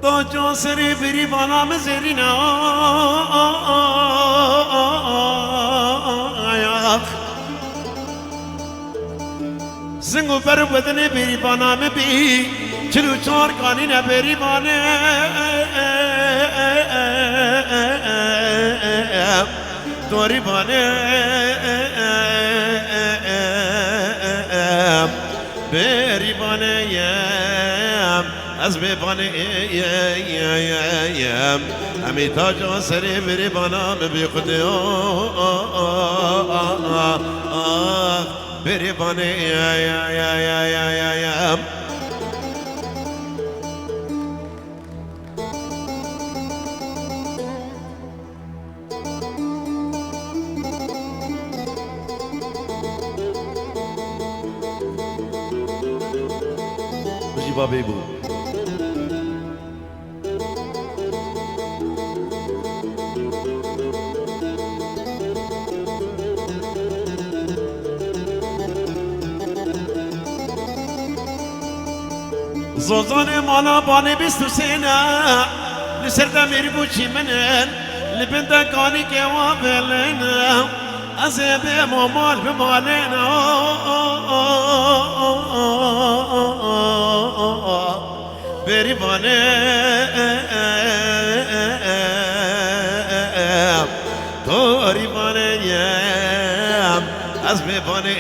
تا جان سری بری بالا مزرینا زنگو پر بدن بری بالا مبی چلو چار کانی نبری بالا دوری بالا بری بالا از ببانه همی تاج سری بری بانام بی خودی بری بانه بجی بابی بود زوزان مالا باني بستو سينا لسرد مير بوشي منن لبندا كاني كوابلنا أزيب ممال بمالنا بيري باني دوري باني أزبي باني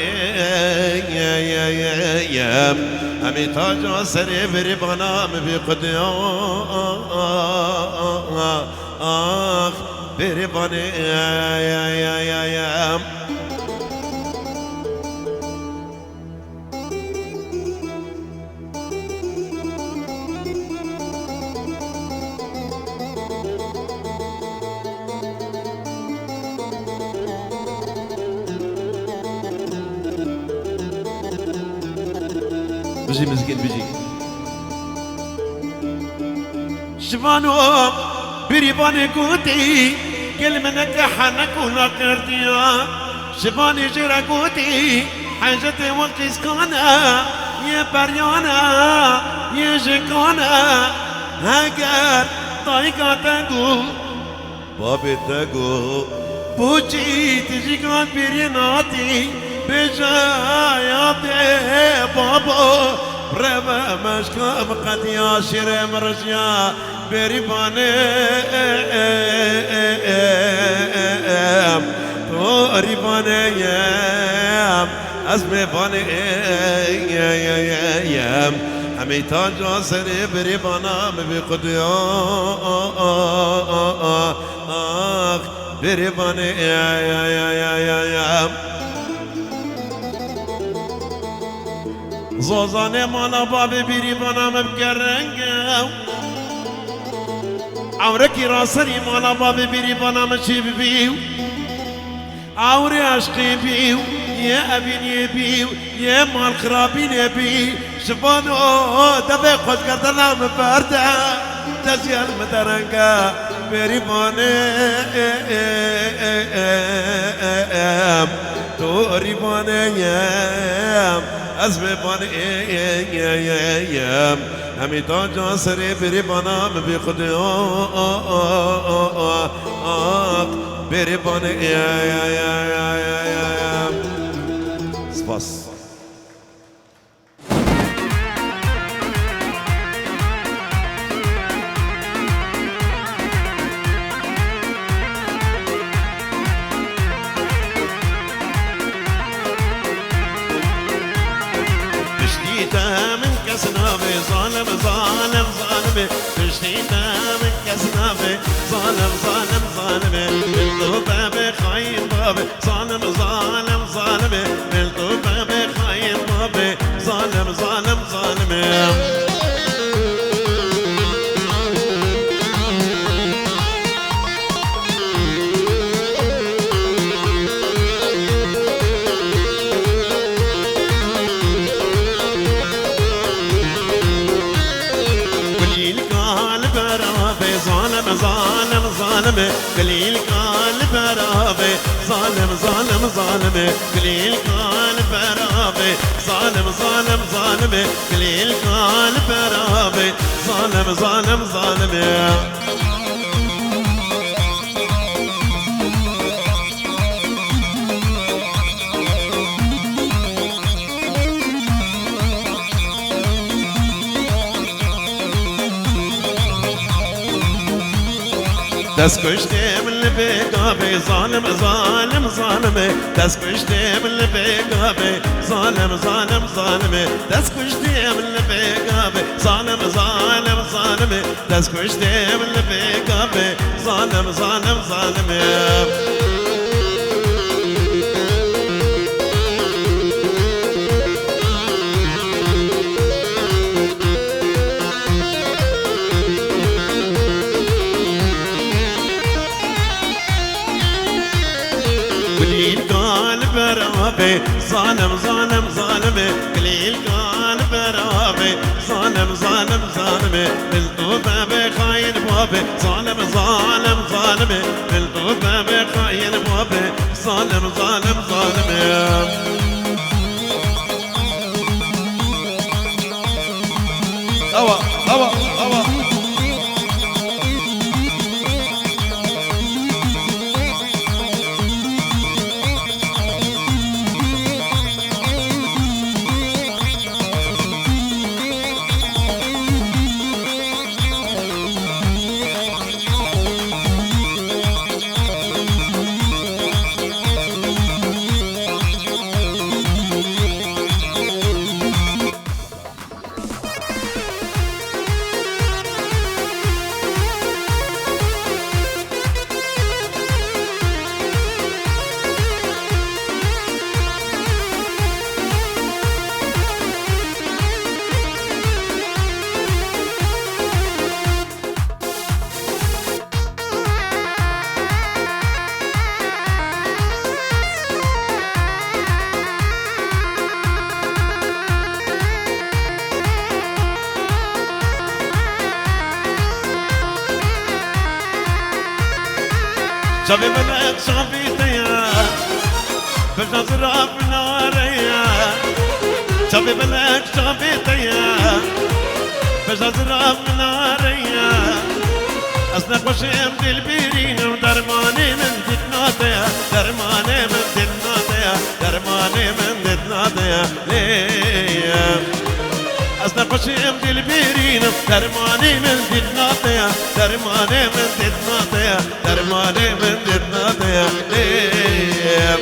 همی تاج سری بری بانام بی خودی بری بانی بجي مزقين بجي شفانو بريباني قوتي كل منك حنك ونقرتيا شفاني جرى قوتي حاجتي وقت سكانا يا بريانا يا جكانا هاجر طايقة تقول بابي تقول بوجي تجي كان بريناتي بجاياتي بابا برما مشكام قد ياشر مرجيا بريباني توريباني أزمي باني همي تاج سري بريبانا بقديا بريباني زوزانه مالا بابي بيري بنا مبكرنگا عوركي راسري مالا بابي بيري بنا مشيب بيو عوري عشقي بيو يا أبيني بيو يا مال خرابين بيو شبانو دبي خوش كردنا مبردا تزيان مدرنگا بيري باني توري باني أزمي باني همي تاج سري بري بانام بخدي بري باني سباس من كسنافي ظالم ظالم ظالم تشتيتا من كسنافي ظالم ظالم ظالم بالطوبة بخاين بابي ظالم ظالم ظالم بالطوبة بخاين بابي ظالم ظالم ظالم ظالم قليل قال برابي ظالم ظالم ظالم قليل قال برابي برابي ظالم ظالم ظالم قليل قال برابي ظالم ظالم ظالم دست کشته من بگابه ظالم ظالم ظالمه دست کشته من بگابه ظالم ظالم ظالمه دست کشته من بگابه ظالم ظالم ظالمه دست کشته من بگابه ظالم ظالم ظالمه برابي ظالم ظالم ظالمي قليل قال برابي ظالم ظالم ظالمي بالطوبة بخاين بوابي ظالم ظالم ظالمي بالطوبة بخاين بوابي ظالم ظالم ظالمي أوا أوا أوا شافي ملك شافي تيا بنظرة بناريا شافي ملك شافي تيا بنظرة بناريا أصلك وشيم دل بيرين ودرماني من دتناتيا درماني من دتناتيا درماني من دتناتيا ليه أصلك وشيم دل بيرين درماني من دتناتيا درماني من دتناتيا درماني من دتناتيا ليه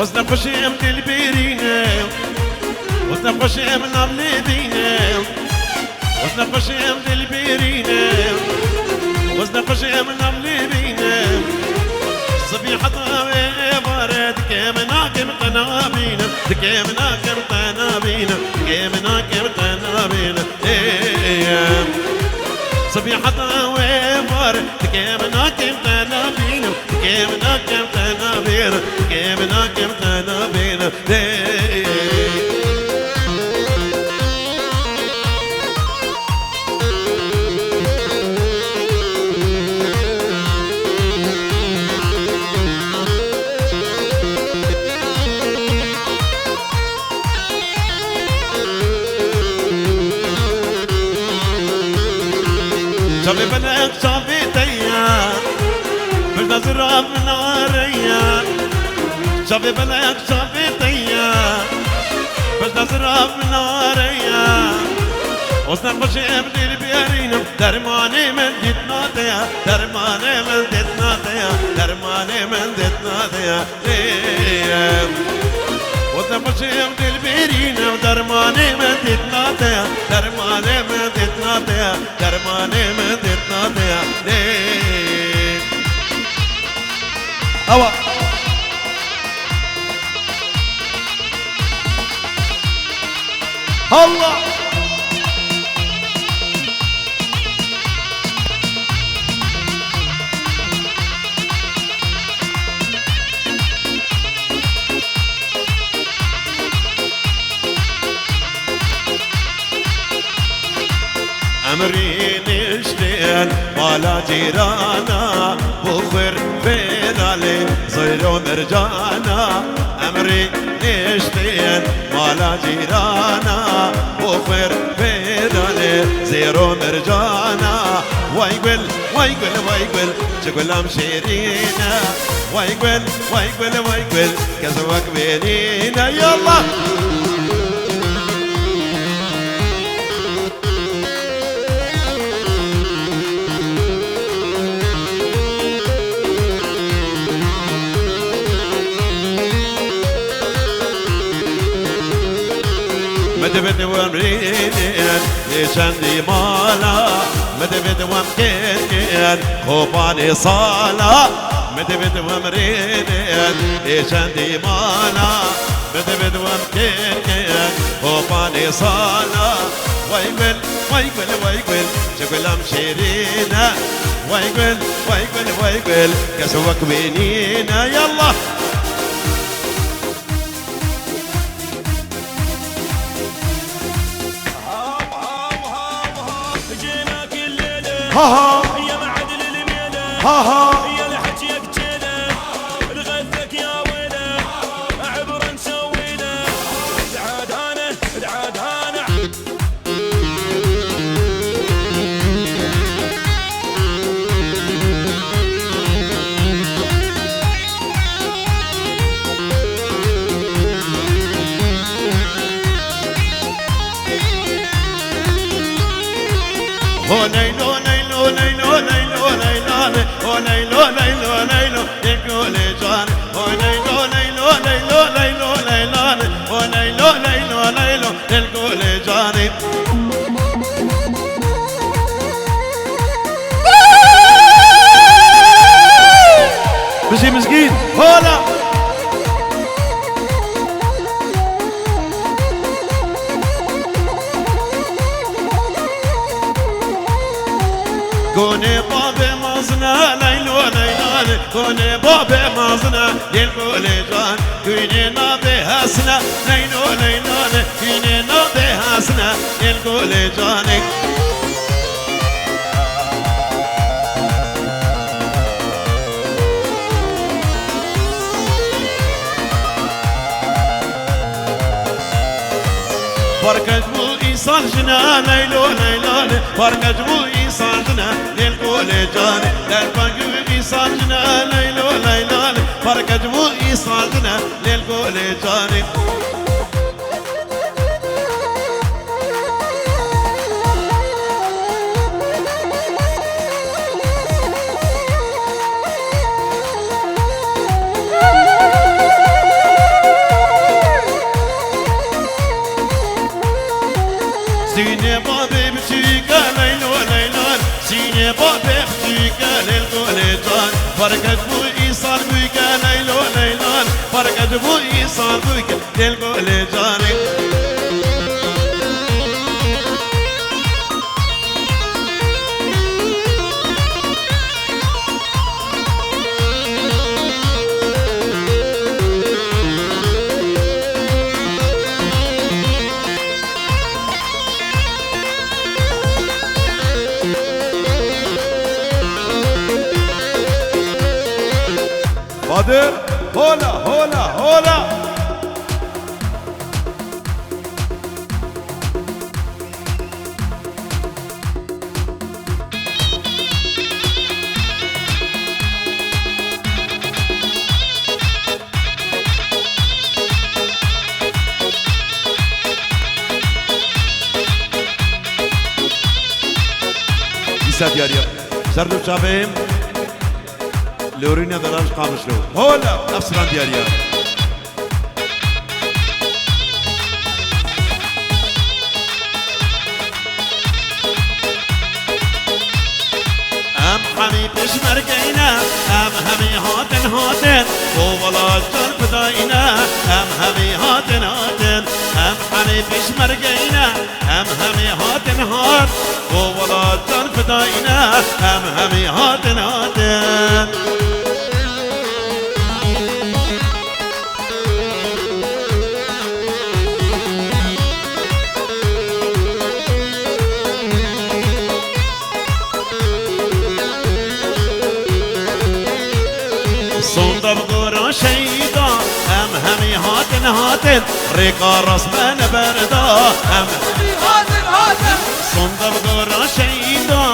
وزن قشيم تلبيرينا وزن قشيم نبلدينا وزن قشيم تلبيرينا وزن قشيم نبلدينا صبيحة طاوي بارد كيمنا كم قنابينا كيمنا كم قنابينا كيمنا كم قنابينا صبيحة طاوي بارد كيمنا كم قنابينا كيمنا كم قنابينا كيمنا كم قنابينا شافي بلك شافي تيا بالنظرة بناريا شافي بلك شافي تيا بالنظرة بناريا وصلنا بشيم دير بيارينم درماني من دتناتيا درماني من دتناتيا درماني من دتناتيا وصلنا بشيم دير بيارينم درماني من دتناتيا درماني من دتناتيا درماني من دتناتيا أوا الله أمري نشتين ولا جيرانا بخر بيدالي صيرو مرجانا أمري نشتين ولا جيرانا بخر بيدالي زيرو مرجانا ويقول ويقول ويقول شكل مشيرينا ويقول ويقول ويقول كسوك بينينا يلا مدبد ومرينين ليش عندي مالا مدبد ومكين خوفاني صالا مدبد ومرينين ليش عندي مالا مدبد ومكين خوفاني صالا ويقول ويقول ويقول شكل مشيرينا ويقول ويقول ويقول كسوك بينينا يلا ها يا معدل الميله ها يا لحجيك جيله نغثك يا ويله عبر نسويله دعادانه دعادانه هو نيلو نيلو نيلو نيلو نيلو نيلو نيلو نيلو يقول جان هو نيلو نيلو نيلو نيلو نيلو هو نيلو نيلو نيلو يقول جاني بشي مسكين هولا كوني بابي مازنا ليلو ليلو كوني بابي مازنا يلقوا جان كوني نابي هاسنا ليلو ليلو كوني نابي هاسنا يلقوا جانك فرقت بو إيصال جنا ليلو ليلو فرقت بو إيصال جنا للقول جاني للفرق بو إيصال جنا ليلو ليلو فرقت بو إيصال جنا للقول جاني سيني بابي بتيكا ليلو ليلو سيني بابي بتيكا للقول جان فرقت بو إيصال بيكا ليلو ليلو فرقت بو إيصال بيكا للقول جاني قادر هولا هولا هولا İsa diyarya Serdar Çabim لورينا دراج قامش له هولا نفس دياريا ام حمي بشمرقينا ام همي هاتن هاتن وولا جرب داينا ام همي هاتن هاتن ام حمي بشمرقينا ام همي هاتن هات وولا جرب داينا ام همي هاتن هاتن همي هاتن ريقا رسمة نبردا همي هاتن صندب دورا شيدا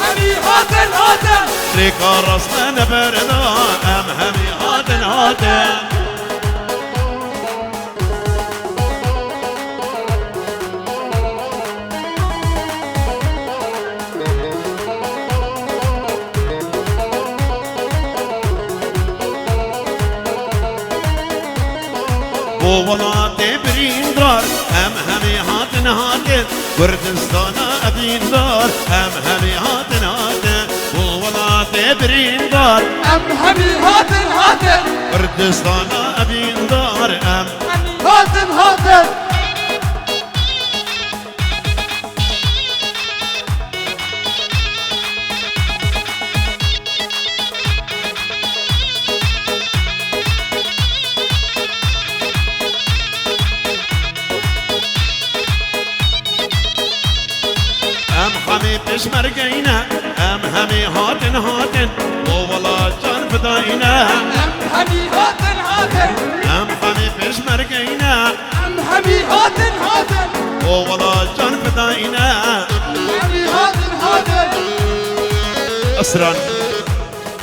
همي هاتن ريقا رسمة نبردا همي هاتن وولاتي بريندار همي هاتن كردستان أبين دار همي هاتن وولاتي بريندار همي هاتن كردستان أبين دار هاتن همي بشمرقينا همي هاتن وولا جان فداينا همي هاتن همي بشمرقينا همي هاتن وولا جان فداينا همي هاتن أسران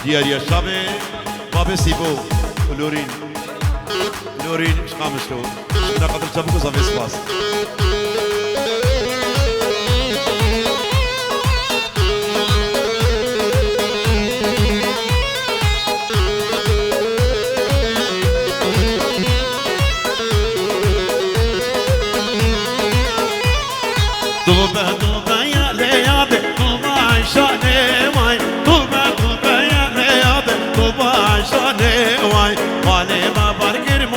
ديار يا شابي بابي سيبو لورين مش خامشتو أنا قدر تبقوا صافي سباس طوبة يا لياض طوبة عشاني واي طوبة يا لياض طوبة عشاني واي مالي ما برقر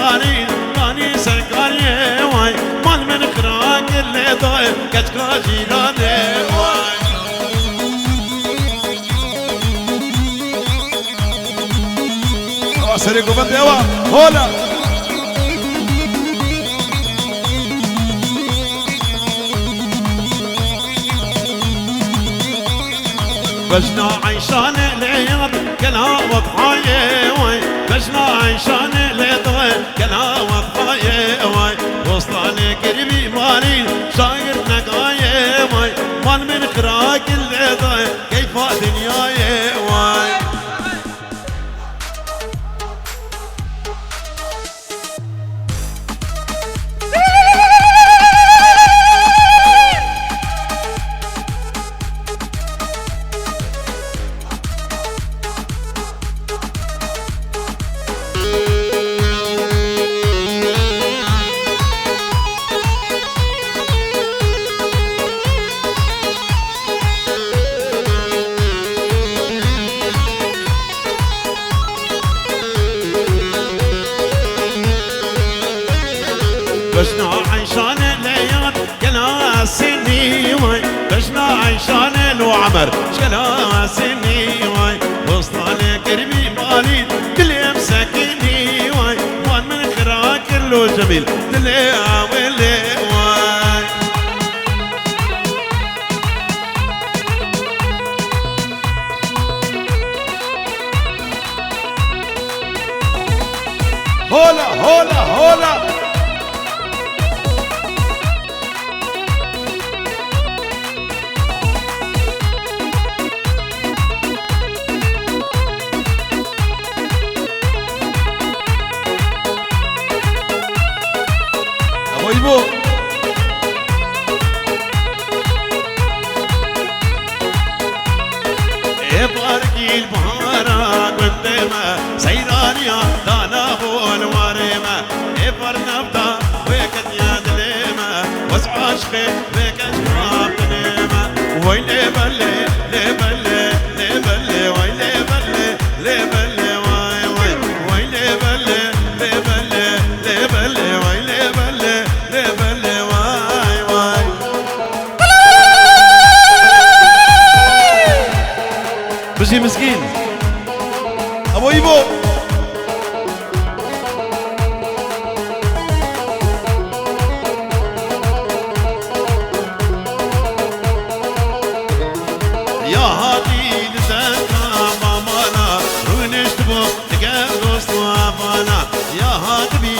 ماني سرقاني واي مال من خراق اللي ضايل كتكا جيراني واي سرقوا بنديوا هولا بجنا عيشان ليض كلا وضحايا واي بجنا عيشان ليض كلا وضحايا واي وصلاني قربي مالين شاير نقايا واي مال من خراك الليض كيف دنياي واي بجنا عيشان لياد كلا سني واي بجنا عيشان وعمر شكلا سني واي وصلاني قربي مالين كل مسكيني واي وان من خراك كله جميل دلي عاولي واي هولا أبو بارقي البهارات والدمى سيرانيا دانا بول واريما برنبدا ويكت يا دليما وس عاشقي ويكت شراب دليما ويلي بلي لي بلي لي بلي ويلي بلي لي بلي واي واي ويلي بلي لي بلي لي بلي ويلي بلي لي بلي واي واي بجي مسكين ابو ايبو يا هادي لذكرى مامانا رونشتبو تقابل وسط وافانا يا هادي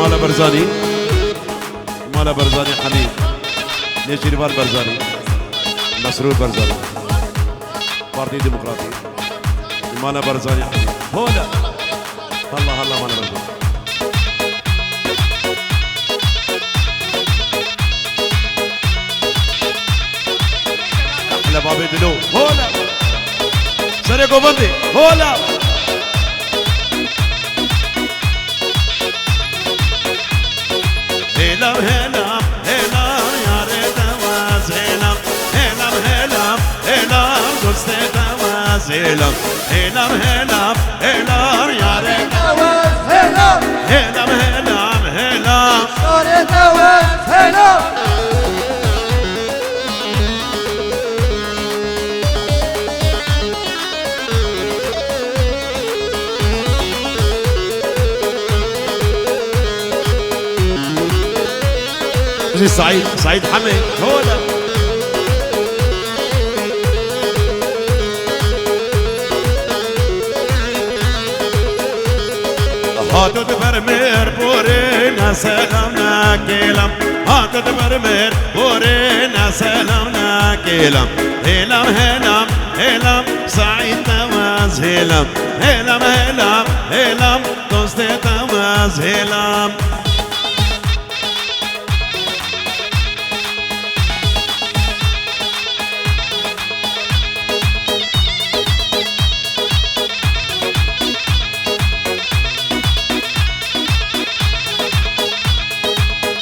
مالا برزاني مالا برزاني حميد نيجيريفال برزاني مسرور برزاني بارتي ديمقراطي مالا برزاني حميد هولا الله الله مالا برزاني أحلى بابي دلو هولا سريع قوبندي هولا هلا هلا هلا يا ريت وازيلا هلا هلا هلا دوست وازيلا هلا هلا هلا يا ريت هلا هلا هلا هلا صارت هلا سعيد سعيد حميد هولا هاتو تبرمير بورينا سلامنا كلام هاتو تبرمير بورينا سلامنا كلام هلام هلام هلام سعيد تواز هلام هلام هلام هلام دوست تواز هلام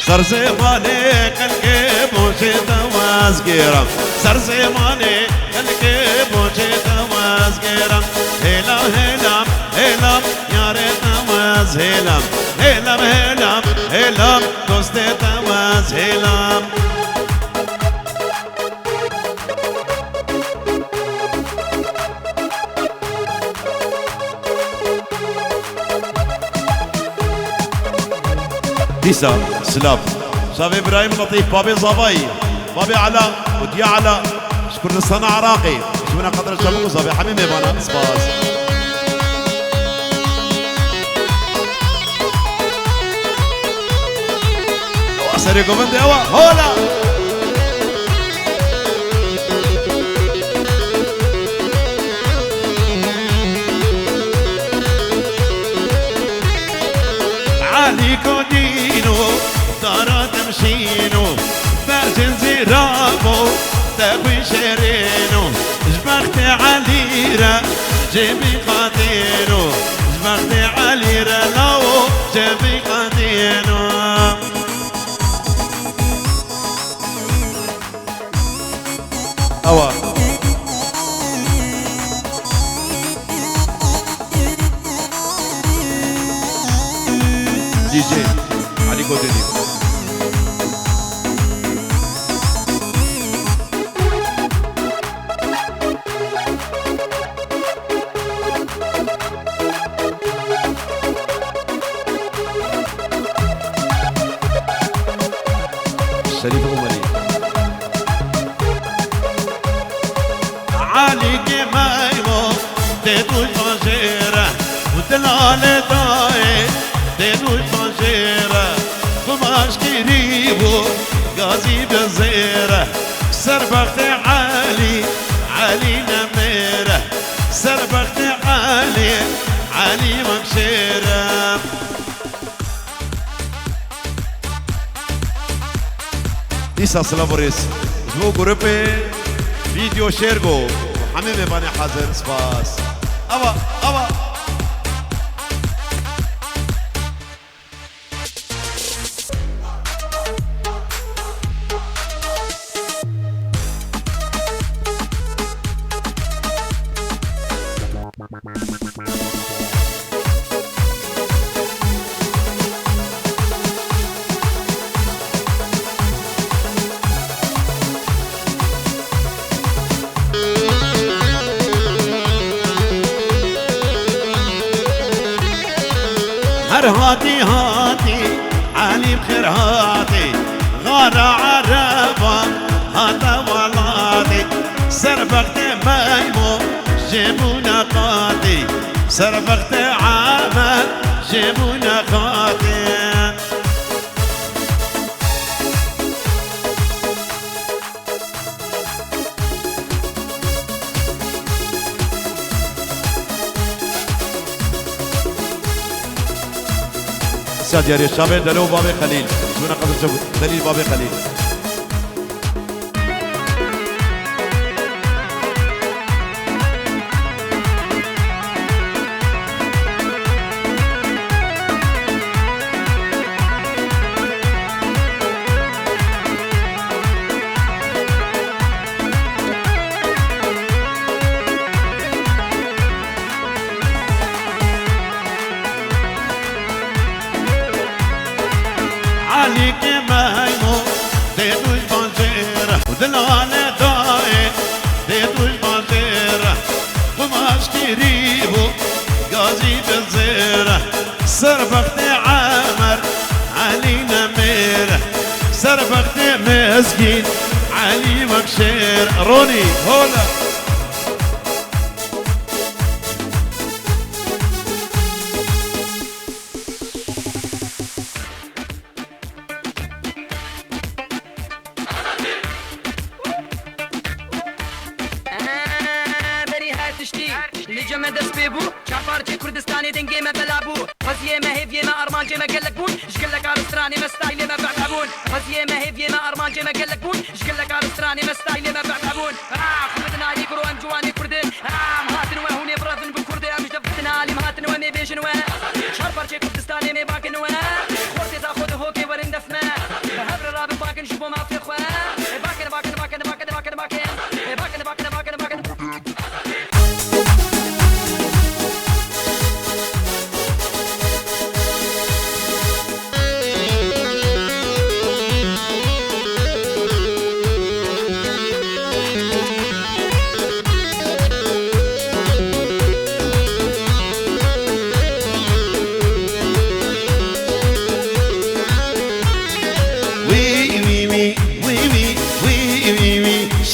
سرزماني قلقي بوشي تواز قيرم سرزماني قلقي بوشي تواز قيرم هلام هلام هلام يا ريت تواز هلام هلام هلام هلام دوست تواز هلام ديسا سلاف شافي ابراهيم لطيف بابي صباي بابي علاء وديا علاء شكر للصنع عراقي شوفنا قدر الشباب وصافي حميمي بانا سباس سريكو بندي هوا هولا عليكو دينو دارات مشينو برجن زرابو تبي شرينو جبخت عليرا جيبي قاتينو جبخت عليرا لو جيبي قاتينو أوا دي جي علي كوديني شريف عمري علي كمايمو تدوش بانجيرة ودلالة داي تدوش بانجيرة فماش كريبو غازي بزيرة سربخت علي علي نميرة سربخت علي علي مكشيرة ديسا سلافوريس جبو جروبي فيديو شيرجو حميمي باني حاضر سباس أبا أبا هاتي هاتي علي بخير هاتي غارة عربة هاتا ولاتي سربقت ميمو جيبونا قاتي سربقت عامل جيبونا قاتي ساد يا ريشابي دلو بابي خليل شوفنا قدر شوف دليل بابي خليل عليك ما هيمو ديتوش بانجير ودلالة داي ديتوش بانجير قماش كريبو قازي بالزير سربقت عامر علي نمير سربقت مسكين علي مكشير روني هولا لجمع دست بيبو شعفارتي كردستاني دنجي ما بلعبو فزيه ما هيفيه ما ارمانجي ما قلك بون شقلك على استراني ما ستايلي ما بعتعبون فزيه ما هيفيه ما ارمانجي ما قلك بون شقلك على استراني ما ستايلي ما بعتعبون خمدنا لي كرو ام جواني كردن مهاتن وهوني برافن بكردي ام جدفتنا لي مهاتن ومي بيجن وين شعفارتي كردستاني مي باكن وين خورتي تاخذ هوكي ورندف ما هبر رابن باكن شبو ما في خوان باكن باكن باكن باكن باكن باكن باكن باكن باكن باكن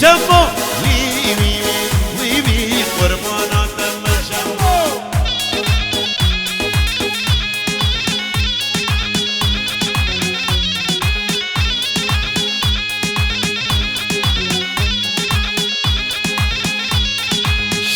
شمو وي وي وي وي قربانات ما شمو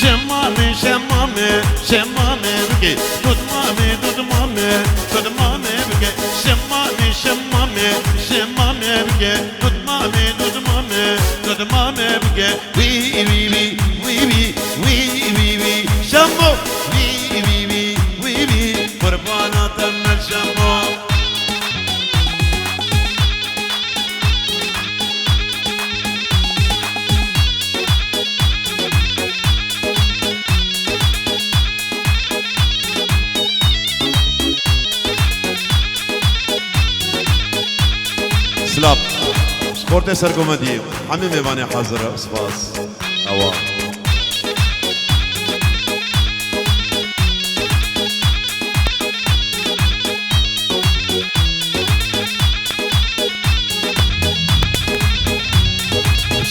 شمامي شمامي شمامي بكي دود مامي دود مامي دود مامي بكي شمامي شمامي شمامي بكي دود مامي دود مامي دود مامي بكي وي وي وي وي وي وي وي شمو وي وي وي وي وي قربانات من شمو سلاب سپورت سرگومدی همه میوانه حاضر سپاس اوا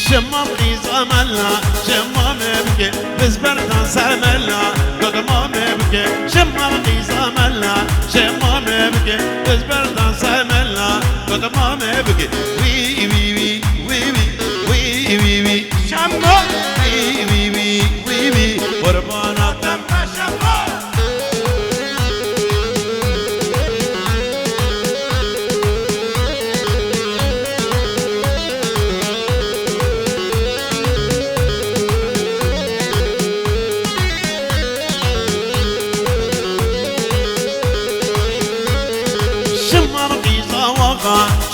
شمام قيزة ملا شمام بكي بزبردان سملا قدمام بكي شمام قيزة ملا شمام بكي بزبردان سملا قدمام بكي وي وي وي وي وي وي وي شمام وي وي وي وي وي قربانات ما شمام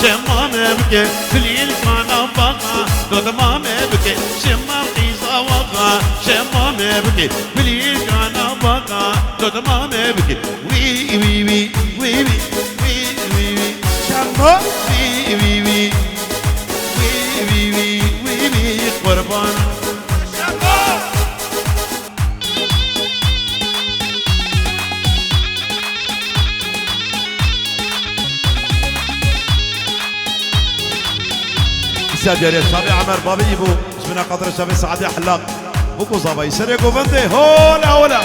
شمام بكي فليل كان بقى قدمام بكي شمام قيزة وقع شمام بكي فليل كان بقى قدمام بكي وي وي وي وي وي وي وي شمام وي وي وي وي وي وي وي قربان سياد يا ريت شابي عمر بابي يبو شفنا قدر شابي سعد حلاق بوكو صابي سريكو بندي هولا هولا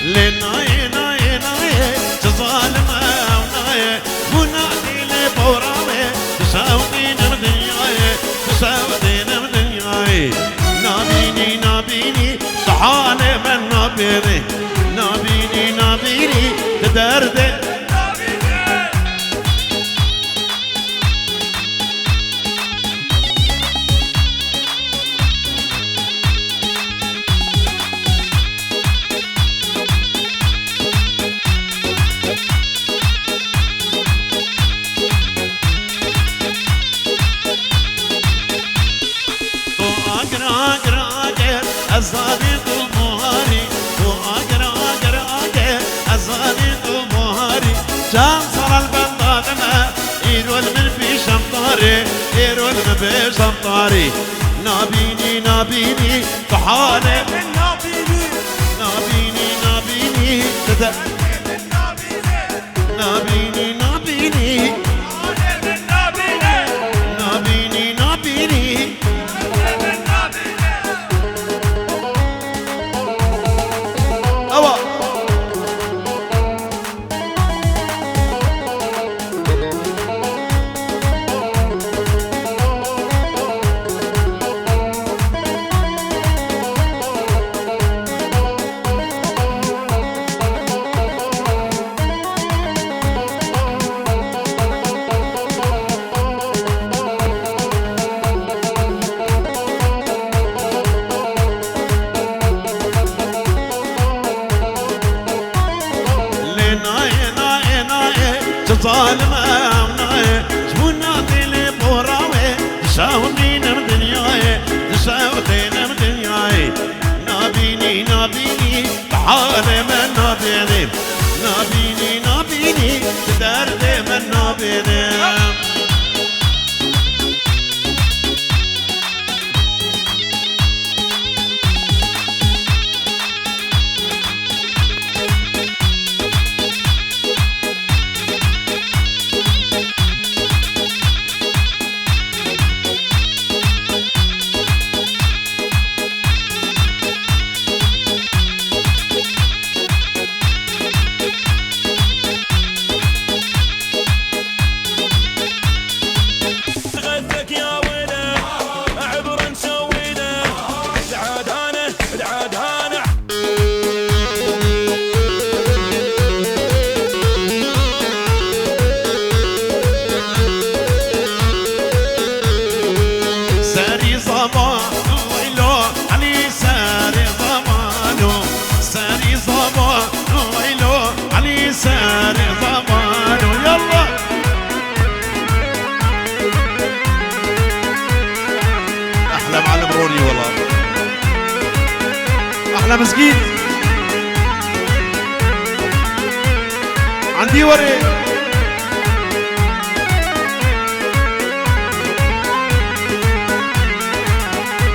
لناي ناي ناي تظالم وناي ونادي لي بوراوي أزاني المهاري وآقر آقر آقر أزاني المهاري جان صار البندادنا يرول من في شمطاري يرول من في شمطاري نابيني نابيني طحالي نابيني نابيني نابيني نابيني نابيني نابيني نابيني أوا ظالم امناي جبونا ديلي بوراوي تشاومين بدنياي تشاوتين بدنياي نابيني نابيني بحالي من نابيني نابيني نابيني بدردي من نابيني أحلى مسكين عندي وري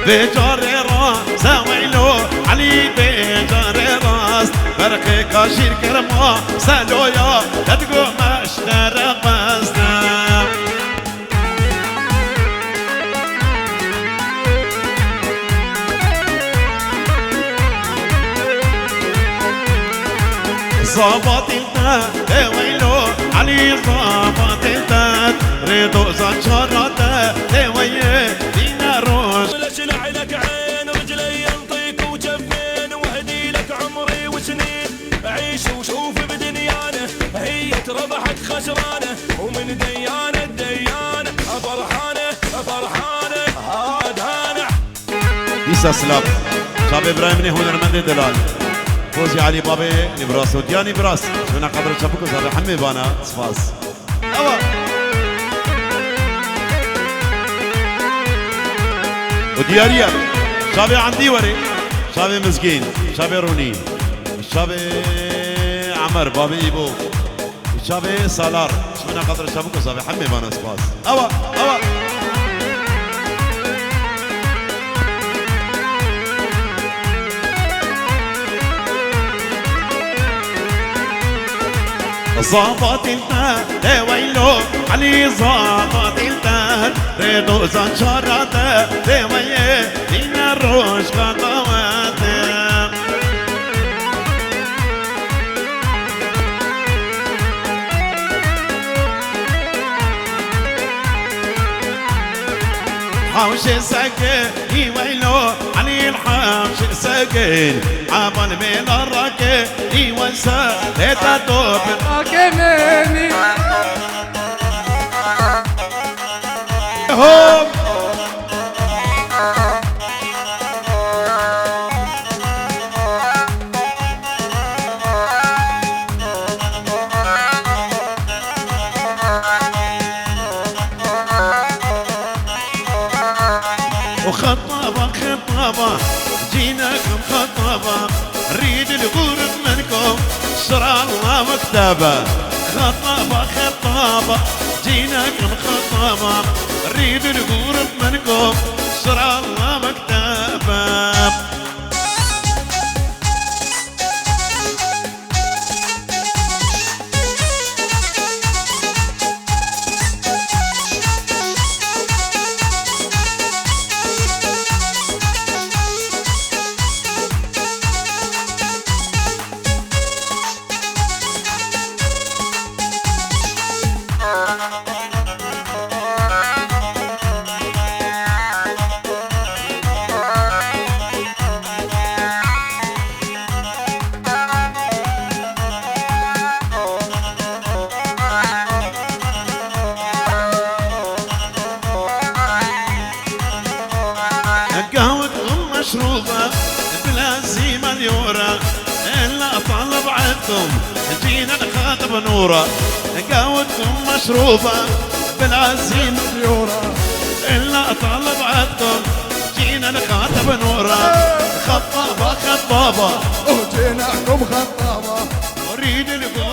بجاري راس ويلو علي بجاري راس بركي كاشير كرما سالويا تدقو مشتر بسنا صابت انت ويلو علي صابت انت ريدو زنشرت ويه دينا روش لشلع لك عين رجلي ينطيك وجفين واهدي لك عمري وسنين عيش وشوف بدنيانه هي ربحت خسرانه ومن ديانه ديانه فرحانه فرحانه هادانه ديسا سلاب شاب ابراهيم هنر مند دلال فوزي علي بابي نبراس وديا نبراس شونا قدر شبكو صار حمي بانا صفاس اوا ودياريا شابي عندي وري شابي مسكين شابي روني شابي عمر بابي ايبو شابي سالار شونا قدر شبكو صار حمي بانا صفاس اوا اوا ظابط البال ويلو علي ظابط البال ريدو زنشرت ويه دينا روش خطوات حوش سكين ويلو علي الحوش سكين عمل من الركي يوسع لتدوب كمني هم وخطابة خطابة جيناكم خطابة نريد القرب منكم شرع الله مكتبة خطابة خطابة جيناكم خطابة نريد القرب منكم شرع الله مكتبة مشروبة بلا زيمة اليورا إلا طلب عندكم جينا نخاطب نورا قهوتكم مشروبة بلا زيمة اليورا إلا طلب عندكم جينا نخاطب نورا خطابة خطابة وجيناكم خطابة نريد القوة